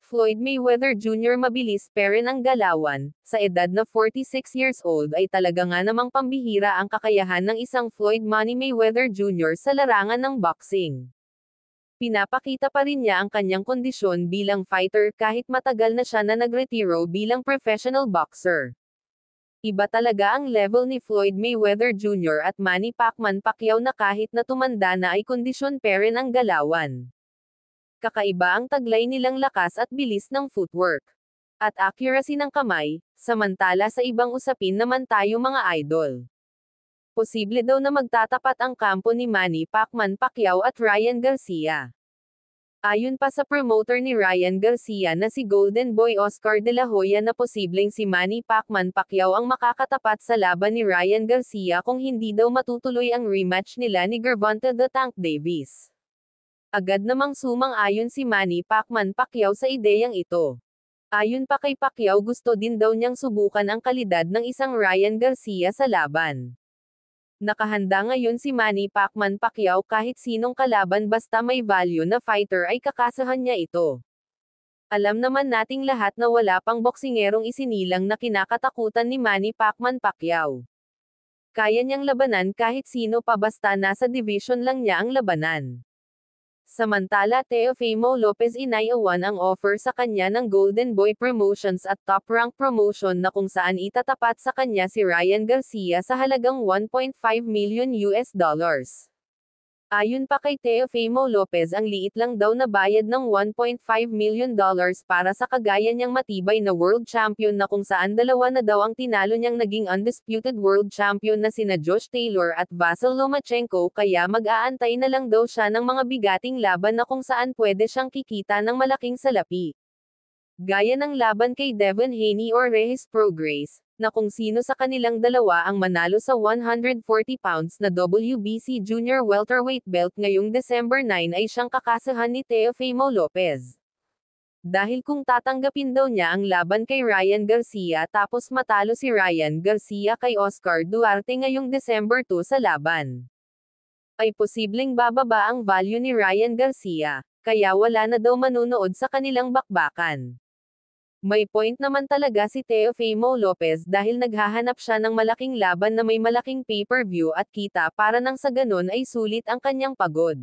Floyd Mayweather Jr. mabilis pero ang galawan, sa edad na 46 years old ay talaga nga namang pambihira ang kakayahan ng isang Floyd Money Mayweather Jr. sa larangan ng boxing. Pinapakita pa rin niya ang kanyang kondisyon bilang fighter kahit matagal na siya na nagretiro bilang professional boxer. Iba talaga ang level ni Floyd Mayweather Jr. at Manny Pacquiao na kahit na tumanda na ay kondisyon pa rin ang galawan. Kakaiba ang taglay nilang lakas at bilis ng footwork. At accuracy ng kamay, samantala sa ibang usapin naman tayo mga idol. Posible daw na magtatapat ang kampo ni Manny Pacquiao at Ryan Garcia. Ayon pa sa promoter ni Ryan Garcia na si Golden Boy Oscar De La Hoya na posibleng si Manny Pacquiao ang makakatapat sa laban ni Ryan Garcia kung hindi daw matutuloy ang rematch nila ni Gervonta the Tank Davis. Agad namang sumang-ayon si Manny Pacquiao sa ideyang ito. Ayon pa kay Pacquiao gusto din daw niyang subukan ang kalidad ng isang Ryan Garcia sa laban. Nakahanda ngayon si Manny Pacquiao kahit sinong kalaban basta may value na fighter ay kakasahan niya ito. Alam naman nating lahat na wala pang boksingerong isinilang na kinakatakutan ni Manny Pacquiao. Kaya niyang labanan kahit sino pa basta nasa division lang niya ang labanan. Samantala Teofimo Lopez inaiawan ang offer sa kanya ng Golden Boy Promotions at Top Rank Promotion na kung saan itatapat sa kanya si Ryan Garcia sa halagang $1.5 million. Ayon pa kay Teofimo Lopez ang liit lang daw na bayad ng $1.5 million para sa kagaya niyang matibay na world champion na kung saan dalawa na daw ang tinalo niyang naging undisputed world champion na sina Josh Taylor at Vasyl Lomachenko kaya mag-aantay na lang daw siya ng mga bigating laban na kung saan pwede siyang kikita ng malaking salapi. Gaya ng laban kay Devin Haney or Regis Prograis, na kung sino sa kanilang dalawa ang manalo sa 140 pounds na WBC Junior Welterweight belt ngayong December 9 ay siyang kakasahan ni Teofimo Lopez. Dahil kung tatanggapin daw niya ang laban kay Ryan Garcia tapos matalo si Ryan Garcia kay Oscar Duarte ngayong December 2 sa laban, ay posibleng bababa ang value ni Ryan Garcia, kaya wala na daw manunood sa kanilang bakbakan. May point naman talaga si Teofimo Lopez dahil naghahanap siya ng malaking laban na may malaking pay-per-view at kita para nang sa ganon ay sulit ang kanyang pagod.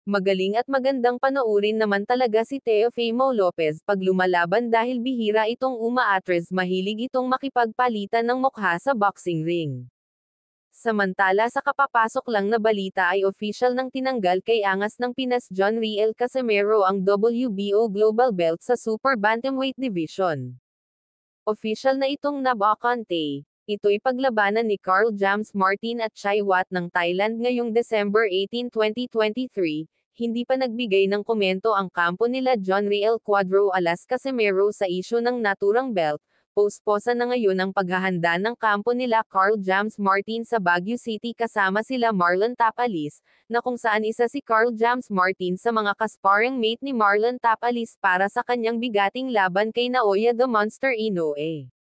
Magaling at magandang panoorin naman talaga si Teofimo Lopez pag lumalaban dahil bihira itong umaatres mahilig itong makipagpalitan ng mukha sa boxing ring. Samantala sa kapapasok lang na balita ay official nang tinanggal kay Angas ng Pinas John Riel Casimero ang WBO Global Belt sa Super Bantamweight Division. Official na itong nabakante. Ito'y paglabanan ni Carl James Martin at Chai Wat ng Thailand ngayong December 18, 2023, hindi pa nagbigay ng komento ang kampo nila John Riel Cuadro Alas Casimero sa isyu ng naturang belt. Posposa na ngayon ang paghahanda ng kampo nila Carl James Martin sa Baguio City kasama sila Marlon Tapalis, na kung saan isa si Carl James Martin sa mga kasparring mate ni Marlon Tapalis para sa kanyang bigating laban kay Naoya the Monster Inoue.